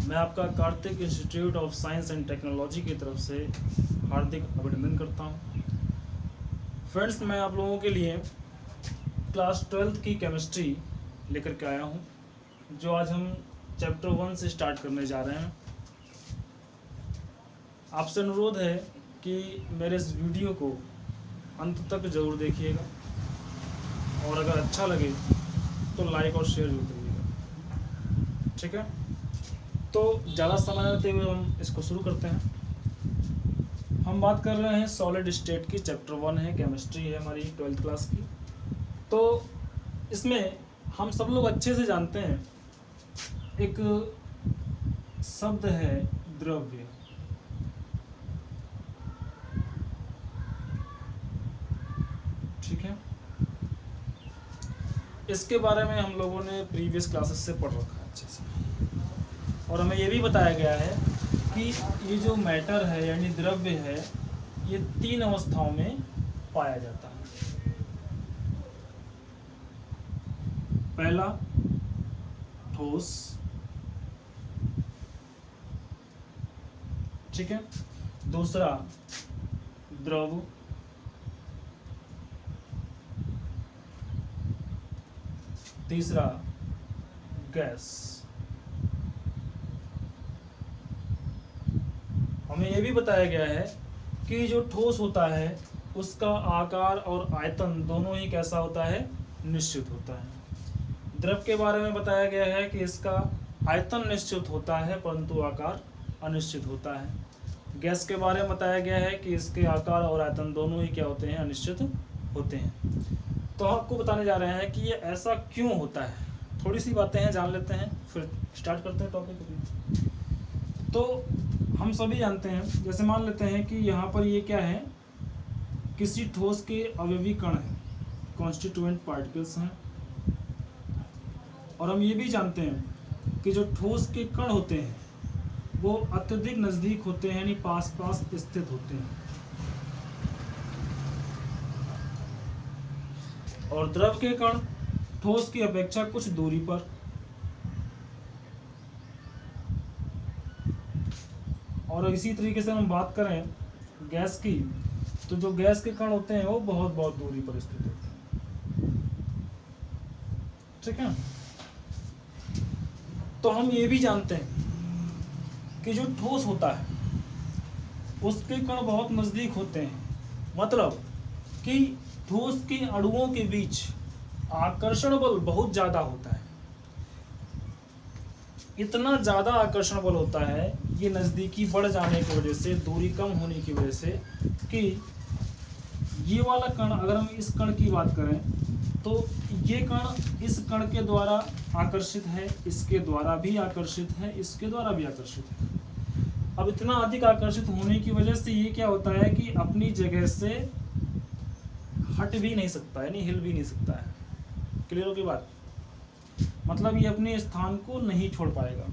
मैं आपका Kartik institute of science and technology की तरफ से हार्दिक अभिनंदन करता हूं। फ्रेंड्स, मैं आप लोगों के लिए क्लास 12th की केमिस्ट्री लेकर के आया हूं, जो आज हम चैप्टर 1 से स्टार्ट करने जा रहे हैं। आपसे अनुरोध है कि मेरे इस वीडियो को अंत तक ज़रूर देखिएगा और अगर अच्छा लगे तो लाइक और शेयर जरूर करिएगा, ठीक है। तो ज़्यादा समय लेते हुए हम इसको शुरू करते हैं। हम बात कर रहे हैं सॉलिड स्टेट की, चैप्टर 1 है, केमिस्ट्री है हमारी 12th क्लास की। तो इसमें हम सब लोग अच्छे से जानते हैं, एक शब्द है द्रव्य। ठीक है, इसके बारे में हम लोगों ने प्रीवियस क्लासेस से पढ़ रखा है अच्छे से, और हमें ये भी बताया गया है कि ये जो मैटर है यानी द्रव्य है, ये 3 अवस्थाओं में पाया जाता है। पहला ठोस, ठीक है, दूसरा द्रव, तीसरा गैस। हमें यह भी बताया गया है कि जो ठोस होता है उसका आकार और आयतन दोनों ही कैसा होता है, निश्चित होता है। द्रव के बारे में बताया गया है कि इसका आयतन निश्चित होता है परंतु आकार अनिश्चित होता है। गैस के बारे में बताया गया है कि इसके आकार और आयतन दोनों ही क्या होते हैं, अनिश्चित होते हैं। तो आपको बताने जा रहे हैं कि ये ऐसा क्यों होता है। थोड़ी सी बातें हैं, जान लेते हैं, फिर स्टार्ट करते हैं टॉपिक। तो हम सभी जानते हैं, जैसे मान लेते हैं कि यहाँ पर ये क्या है, किसी ठोस के अवयवी कण है, कॉन्स्टिट्यूएंट पार्टिकल्स हैं। और हम ये भी जानते हैं कि जो ठोस के कण होते हैं वो अत्यधिक नज़दीक होते हैं, यानी पास पास स्थित होते हैं। और द्रव के कण ठोस की अपेक्षा कुछ दूरी पर। और इसी तरीके से हम बात करें गैस की, तो जो गैस के कण होते हैं वो बहुत बहुत दूरी पर स्थित होते हैं, ठीक है। तो हम ये भी जानते हैं कि जो ठोस होता है उसके कण बहुत नजदीक होते हैं, मतलब कि ठोस के अणुओं के बीच आकर्षण बल बहुत ज्यादा होता है। इतना ज्यादा आकर्षण बल होता है, ये नजदीकी बढ़ जाने की वजह से, दूरी कम होने की वजह से, कि ये वाला कण, अगर हम इस कण की बात करें तो ये कण इस कण के द्वारा आकर्षित है, इसके द्वारा भी आकर्षित है, इसके द्वारा भी आकर्षित है। अब इतना अधिक आकर्षित होने की वजह से ये क्या होता है कि अपनी जगह से हट भी नहीं सकता, यानी हिल भी नहीं सकता है। क्लियर होगी बात? मतलब ये अपने स्थान को नहीं छोड़ पाएगा,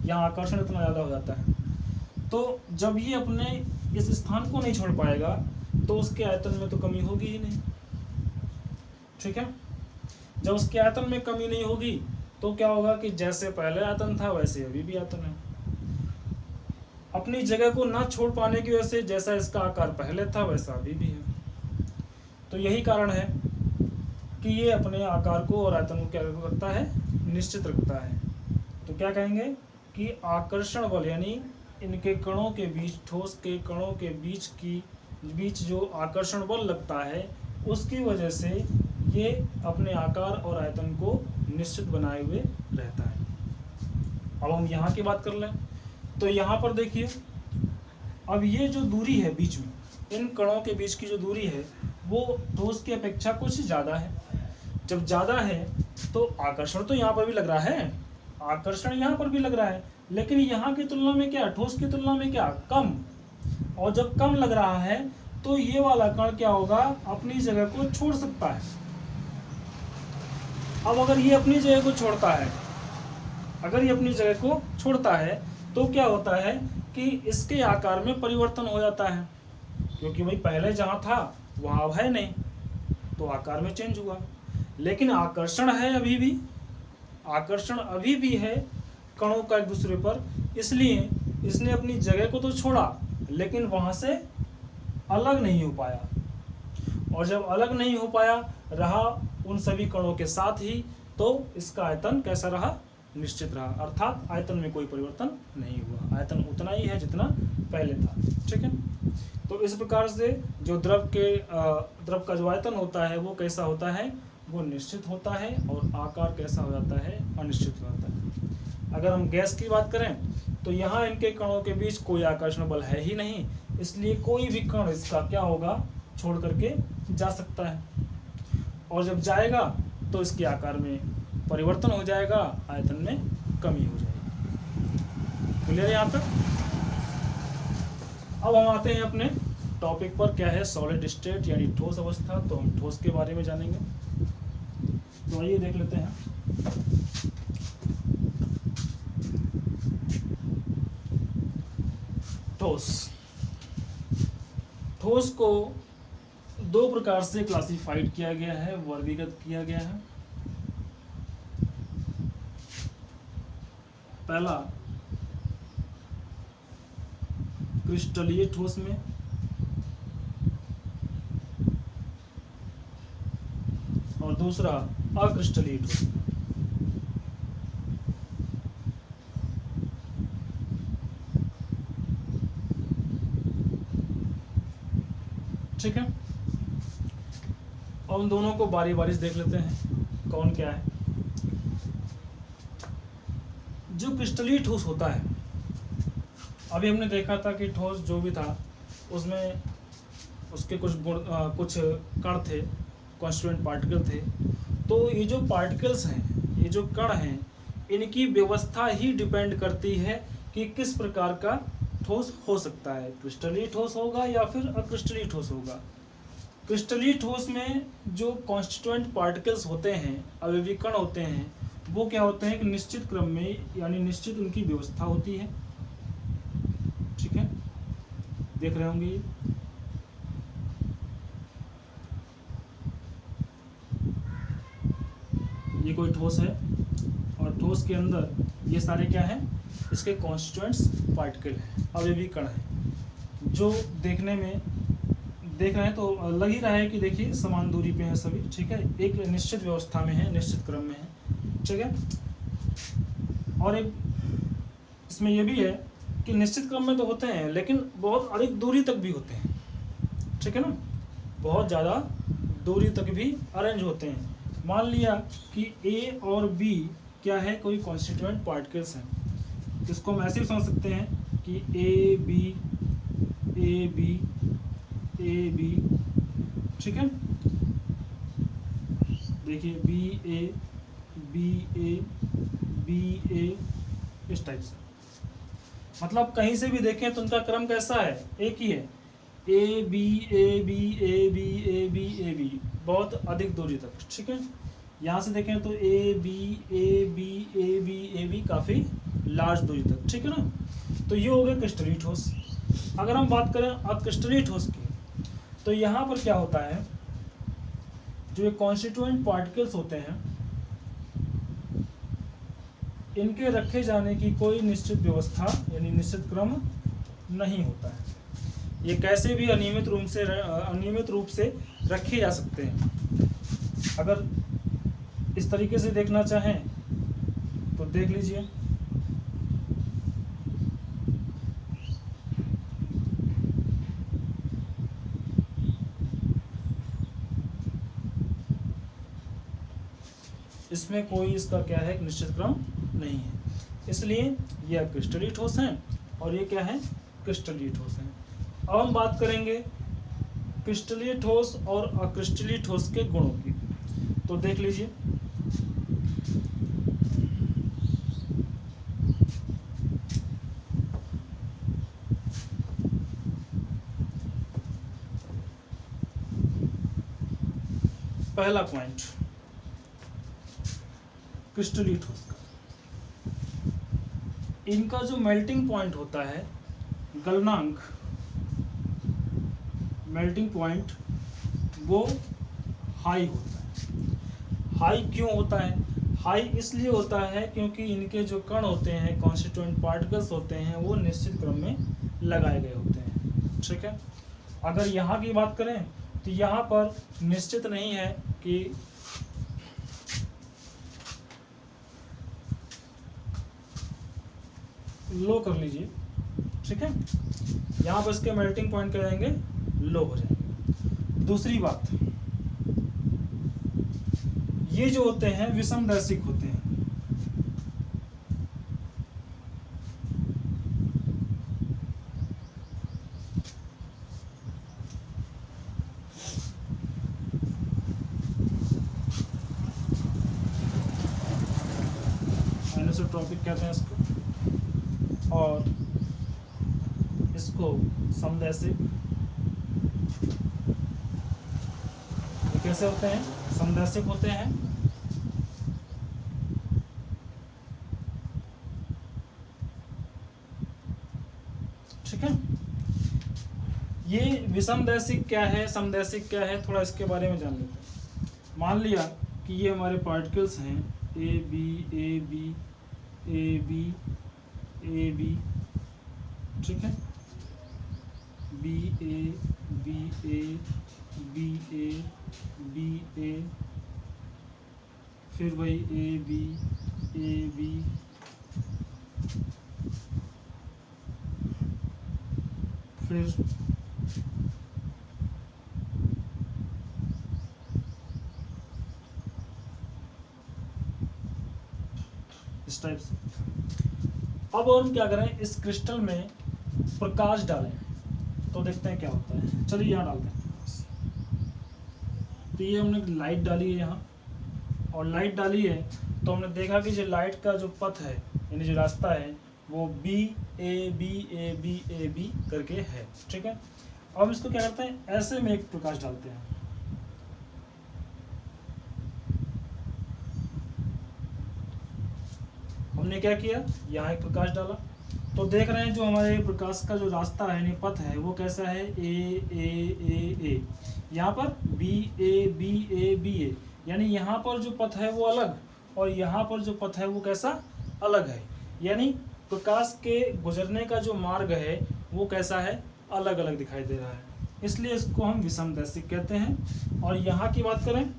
यहाँ आकर्षण इतना ज़्यादा हो जाता है। तो जब ये अपने इस स्थान को नहीं छोड़ पाएगा तो उसके आयतन में तो कमी होगी ही नहीं, ठीक है। जब उसके आयतन में कमी नहीं होगी तो क्या होगा कि जैसे पहले आयतन था वैसे अभी भी आयतन है। अपनी जगह को ना छोड़ पाने की वजह से जैसा इसका आकार पहले था वैसा अभी भी है। तो यही कारण है कि ये अपने आकार को और आयतन को क्या रखता है, निश्चित रखता है। तो क्या कहेंगे कि आकर्षण बल, यानी इनके कणों के बीच, ठोस के कणों के बीच जो आकर्षण बल लगता है उसकी वजह से ये अपने आकार और आयतन को निश्चित बनाए हुए रहता है। अब हम यहाँ की बात कर लें तो यहाँ पर देखिए, अब ये जो दूरी है बीच में, इन कणों के बीच की जो दूरी है वो ठोस की अपेक्षा कुछ ज़्यादा है। जब ज़्यादा है तो आकर्षण तो यहाँ पर भी लग रहा है, आकर्षण यहाँ पर भी लग रहा है, लेकिन यहाँ की तुलना में क्या, ठोस की तुलना में क्या, कम। और जब कम लग रहा है तो ये वाला कण क्या होगा, अपनी जगह को छोड़ सकता है। अब अगर ये अपनी जगह को छोड़ता है, अगर ये अपनी जगह को छोड़ता है तो क्या होता है कि इसके आकार में परिवर्तन हो जाता है, क्योंकि भाई पहले जहाँ था वहाँ अब है नहीं, तो आकार में चेंज हुआ। लेकिन आकर्षण है, अभी भी आकर्षण अभी भी है, कणों का एक दूसरे पर, इसलिए इसने अपनी जगह को तो छोड़ा लेकिन वहाँ से अलग नहीं हो पाया, और जब अलग नहीं हो पाया रहा उन सभी कणों के साथ ही, तो इसका आयतन कैसा रहा? निश्चित रहा, अर्थात आयतन में कोई परिवर्तन नहीं हुआ, आयतन उतना ही है जितना पहले था। ठीक है, तो इस प्रकार से जो द्रव का जो आयतन होता है वो कैसा होता है? वो निश्चित होता है, और आकार कैसा हो जाता है? अनिश्चित हो जाता है। अगर हम गैस की बात करें तो यहाँ इनके कणों के बीच कोई आकर्षण बल है ही नहीं, इसलिए कोई भी कण इसका क्या होगा? छोड़ करके जा सकता है, और जब जाएगा तो इसके आकार में परिवर्तन हो जाएगा, आयतन में कमी हो जाएगी। क्लियर है यहाँ तक? अब हम आते हैं अपने टॉपिक पर, क्या है? सॉलिड स्टेट यानी ठोस अवस्था। तो हम ठोस के बारे में जानेंगे, तो आइए देख लेते हैं। ठोस को दो प्रकार से क्लासिफाइड किया गया है, वर्गीकृत किया गया है। पहला क्रिस्टलीय ठोस में, और दूसरा अक्रिस्टलीय ठोस में। ठीक है, और उन दोनों को बारी बारी से देख लेते हैं कौन क्या है। जो क्रिस्टलीय ठोस होता है, अभी हमने देखा था कि ठोस जो भी था उसमें उसके कुछ कुछ कण थे, कॉन्स्टिट्यूएंट पार्टिकल थे। तो ये जो पार्टिकल्स हैं, ये जो कण हैं, इनकी व्यवस्था ही डिपेंड करती है कि किस प्रकार का ठोस हो सकता है, क्रिस्टलीय ठोस होगा या फिर अक्रिस्टलीय ठोस होगा। क्रिस्टलीय ठोस में जो कॉन्स्टिट्यूएंट पार्टिकल्स होते हैं, अवयवी कण होते हैं, वो क्या होते हैं कि निश्चित क्रम में, यानी निश्चित उनकी व्यवस्था होती है। ठीक है, देख रहे होंगे ये कोई ठोस है, और ठोस के अंदर ये सारे क्या हैं? इसके कॉन्स्टिट्यूएंट्स पार्टिकल हैं, अवयवी कण हैं, जो देखने में देख रहे हैं तो लग ही रहा है कि देखिए समान दूरी पे हैं सभी। ठीक है, एक निश्चित व्यवस्था में है, निश्चित क्रम में है। ठीक है, और एक इसमें यह भी है कि निश्चित क्रम में तो होते हैं लेकिन बहुत अधिक दूरी तक भी होते हैं। ठीक है ना, बहुत ज़्यादा दूरी तक भी अरेंज होते हैं। मान लिया कि ए और बी क्या है? कोई कॉन्स्टिट्यूएंट पार्टिकल्स हैं। इसको हम ऐसे भी समझ सकते हैं कि A B A B A B. ठीक है, देखिए बी ए बी ए इस टाइप से, मतलब कहीं से भी देखें तो उनका क्रम कैसा है? एक ही है, A B A B A B A B A B, बहुत अधिक दूरी तक। ठीक है, यहाँ से देखें तो A B A B A B A B, काफ़ी लार्ज दूरी तक। ठीक है ना, तो ये हो गया क्रिस्टलीय ठोस। अगर हम बात करें अक्रिस्टलीय ठोस की, तो यहाँ पर क्या होता है? जो ये कॉन्स्टिट्यूएंट पार्टिकल्स होते हैं, इनके रखे जाने की कोई निश्चित व्यवस्था यानी निश्चित क्रम नहीं होता है। ये कैसे भी अनियमित रूप से रखे जा सकते हैं। अगर इस तरीके से देखना चाहें तो देख लीजिए, इसमें कोई इसका क्या है? निश्चित क्रम नहीं है, इसलिए ये अक्रिस्टलीय ठोस हैं और ये क्या है? क्रिस्टलीय ठोस हैं। अब हम बात करेंगे क्रिस्टलीय ठोस और अक्रिस्टलीय ठोस के गुणों की। तो देख लीजिए, पहला पॉइंट क्रिस्टलीय ठोस का, इनका जो मेल्टिंग पॉइंट होता है, गलनांक, मेल्टिंग पॉइंट, वो हाई होता है। हाई क्यों होता है? हाई इसलिए होता है क्योंकि इनके जो कण होते हैं, कॉन्स्टिट्यूएंट पार्टिकल्स होते हैं, वो निश्चित क्रम में लगाए गए होते हैं। ठीक है, अगर यहाँ की बात करें तो यहाँ पर निश्चित नहीं है कि लो कर लीजिए। ठीक है, यहाँ पर इसके मेल्टिंग पॉइंट क्या जाएंगे, लो हो जाएंगे। दूसरी बात, ये जो होते हैं विषमदैशिक होते हैं। एनिसोट्रॉपिक कहते हैं इसको, और इसको समदैशिक। ये कैसे होते हैं, समदैशिक होते हैं। ठीक है, ये विषमदैशिक क्या है, समदैशिक क्या है, थोड़ा इसके बारे में जान लेते हैं। मान लिया कि ये हमारे पार्टिकल्स हैं A B A B A B A B, ठीक है, B A B A B A B A, फिर वही ए बी, फिर इस टाइप से। अब और हम क्या करें, इस क्रिस्टल में प्रकाश डालें तो देखते हैं क्या होता है। चलिए यहाँ डालते हैं प्रकाश। तो ये हमने लाइट डाली है यहाँ, और लाइट डाली है तो हमने देखा कि जो लाइट का जो पथ है, यानी जो रास्ता है, वो B A B A B A B करके है। ठीक है, अब इसको क्या करते हैं, ऐसे में एक प्रकाश डालते हैं। हमने क्या किया, यहाँ एक प्रकाश डाला, तो देख रहे हैं जो हमारे प्रकाश का जो रास्ता है, यानी पथ है, वो कैसा है, ए। यहाँ पर बी ए, यानी यहाँ पर जो पथ है वो अलग, और यहाँ पर जो पथ है वो कैसा, अलग है। यानी प्रकाश के गुजरने का जो मार्ग है वो कैसा है, अलग अलग दिखाई दे रहा है, इसलिए इसको हम विषमदैशिक कहते हैं। और यहाँ की बात करें,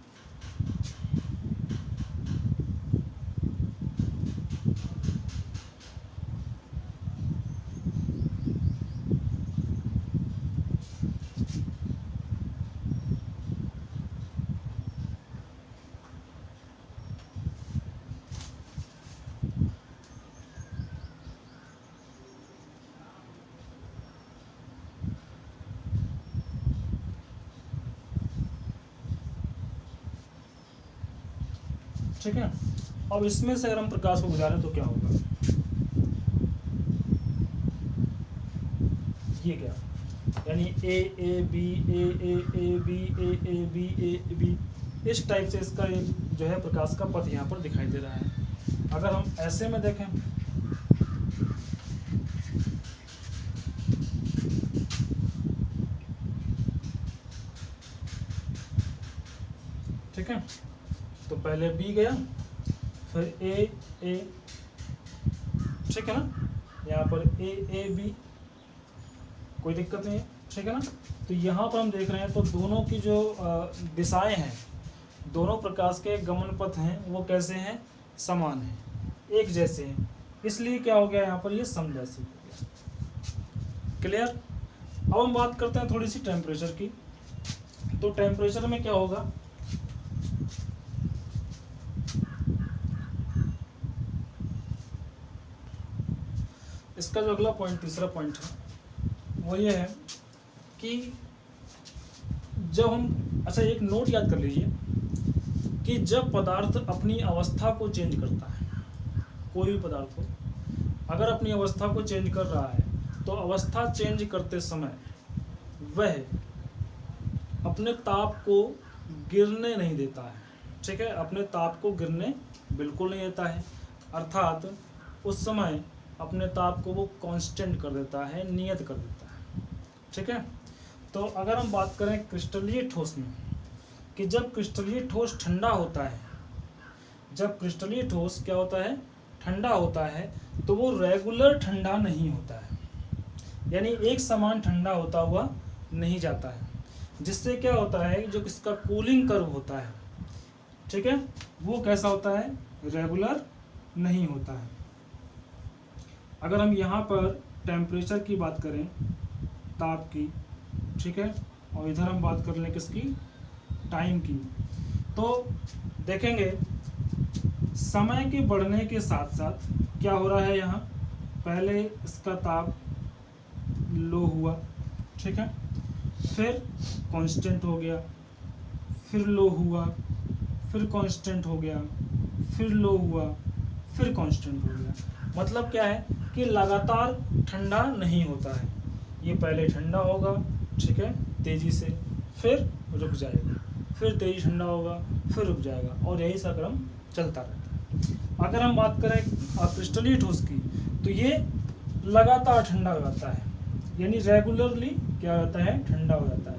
ठीक है, अब इसमें से अगर हम प्रकाश को गुजारें तो क्या होगा, ये क्या, यानी ए बी बी, इस टाइप से इसका जो है प्रकाश का पथ यहाँ पर दिखाई दे रहा है। अगर हम ऐसे में देखें, ठीक है, तो पहले बी गया, फिर ए, ठीक है ना, यहाँ पर ए बी, कोई दिक्कत नहीं है। ठीक है ना, तो यहाँ पर हम देख रहे हैं तो दोनों की जो दिशाएं हैं, दोनों प्रकाश के गमन पथ हैं, वो कैसे हैं, समान हैं, एक जैसे हैं, इसलिए क्या हो गया यहाँ पर, ये समदैशिक हो गया। क्लियर। अब हम बात करते हैं थोड़ी सी टेम्परेचर की। तो टेम्परेचर में क्या होगा, इसका जो अगला पॉइंट, तीसरा पॉइंट है, वो ये है कि जब हम, अच्छा एक नोट याद कर लीजिए कि जब पदार्थ अपनी अवस्था को चेंज करता है, कोई भी पदार्थ हो अगर अपनी अवस्था को चेंज कर रहा है, तो अवस्था चेंज करते समय वह अपने ताप को गिरने नहीं देता है। ठीक है, अपने ताप को गिरने बिल्कुल नहीं देता है, अर्थात उस समय अपने ताप को वो कांस्टेंट कर देता है, नियत कर देता है। ठीक है, तो अगर हम बात करें क्रिस्टलीय ठोस में, कि जब क्रिस्टलीय ठोस ठंडा होता है जब क्रिस्टलीय ठोस क्या होता है, ठंडा होता है, तो वो रेगुलर ठंडा नहीं होता है, यानी एक समान ठंडा होता हुआ नहीं जाता है, जिससे क्या होता है जो इसका कूलिंग कर्व होता है, ठीक है, वो कैसा होता है, रेगुलर नहीं होता है। अगर हम यहाँ पर टेम्परेचर की बात करें, ताप की, ठीक है, और इधर हम बात कर लें किसकी, टाइम की, तो देखेंगे समय के बढ़ने के साथ साथ क्या हो रहा है, यहाँ पहले इसका ताप लो हुआ, ठीक है, फिर कांस्टेंट हो गया, फिर लो हुआ, फिर कांस्टेंट हो गया, फिर लो हुआ, फिर कांस्टेंट हो गया। मतलब क्या है कि लगातार ठंडा नहीं होता है, ये पहले ठंडा होगा, ठीक है, तेजी से, फिर रुक जाएगा, फिर तेजी ठंडा होगा, फिर रुक जाएगा, और यही सा क्रम चलता रहता है। अगर हम बात करें क्रिस्टलीय ठोस की, तो ये लगातार ठंडा हो जाता है, यानी रेगुलरली क्या होता है, ठंडा हो जाता है।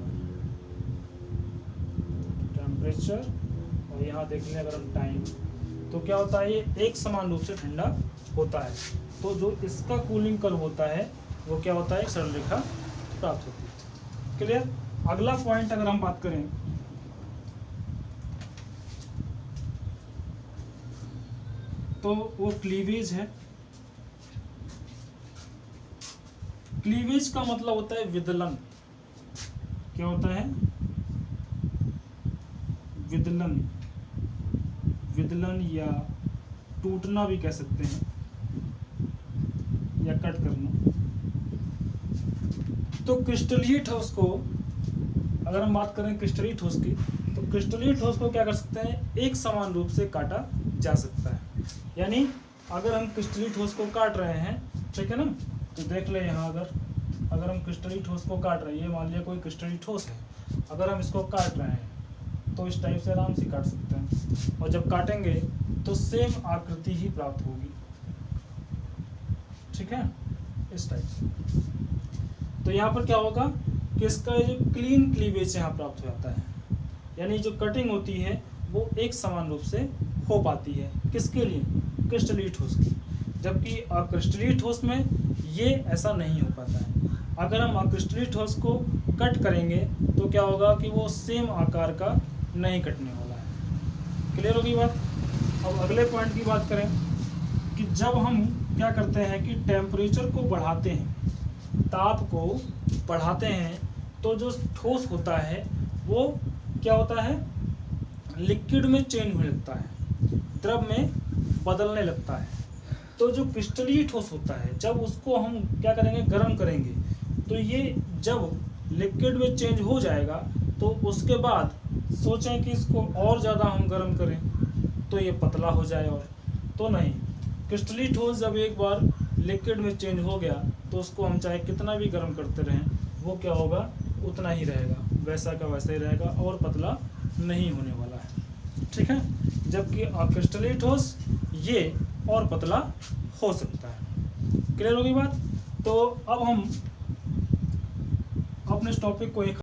टेम्परेचर और यहाँ देख लें अगर हम टाइम, तो क्या होता है, ये एक समान रूप से ठंडा होता है। तो जो इसका कूलिंग कर्व होता है वो क्या होता है, सरल रेखा प्राप्त होती है। क्लियर। अगला पॉइंट अगर हम बात करें, तो वो क्लीवेज है। क्लीवेज का मतलब होता है विदलन। क्या होता है, विदलन, विदलन या टूटना भी कह सकते हैं, या कट करना। तो क्रिस्टलीय ठोस को अगर हम बात करें क्रिस्टलीय ठोस की, तो क्रिस्टलीय ठोस को क्या कर सकते हैं, एक समान रूप से काटा जा सकता है। यानी अगर हम क्रिस्टलीय ठोस को काट रहे हैं, ठीक है ना, तो देख ले यहाँ अगर हम क्रिस्टलीय ठोस को काट रहे हैं, ये मान लिया कोई क्रिस्टलीय ठोस है, अगर हम इसको काट रहे हैं तो इस टाइप से आराम से काट सकते हैं, और जब काटेंगे तो सेम आकृति ही प्राप्त होगी, ठीक है, इस टाइप से। तो यहाँ पर क्या होगा कि इसका जो क्लीन क्लीवेज यहाँ प्राप्त हो जाता है, यानी जो कटिंग होती है वो एक समान रूप से हो पाती है। किसके लिए, क्रिस्टलीय ठोस की। जबकि अक्रिस्टलीय ठोस में ये ऐसा नहीं हो पाता है। अगर हम अक्रिस्टलीय ठोस को कट करेंगे तो क्या होगा कि वो सेम आकार का नहीं कटने वाला है। क्लियर होगी बात। अब अगले पॉइंट की बात करें कि जब हम क्या करते हैं कि टेम्परेचर को बढ़ाते हैं, ताप को बढ़ाते हैं, तो जो ठोस होता है वो क्या होता है, लिक्विड में चेंज होने लगता है, द्रव में बदलने लगता है। तो जो क्रिस्टलीय ठोस होता है, जब उसको हम क्या करेंगे, गर्म करेंगे, तो ये जब लिक्विड में चेंज हो जाएगा तो उसके बाद सोचें कि इसको और ज़्यादा हम गर्म करें तो ये पतला हो जाए, और तो नहीं। क्रिस्टलीय ठोस जब एक बार लिक्विड में चेंज हो गया तो उसको हम चाहे कितना भी गर्म करते रहें, वो क्या होगा, उतना ही रहेगा, वैसा का वैसा ही रहेगा, और पतला नहीं होने वाला है, ठीक है। जबकि अक्रिस्टलीय ठोस ये और पतला हो सकता है। क्लियर होगी बात। तो अब हम अपने इस टॉपिक को एक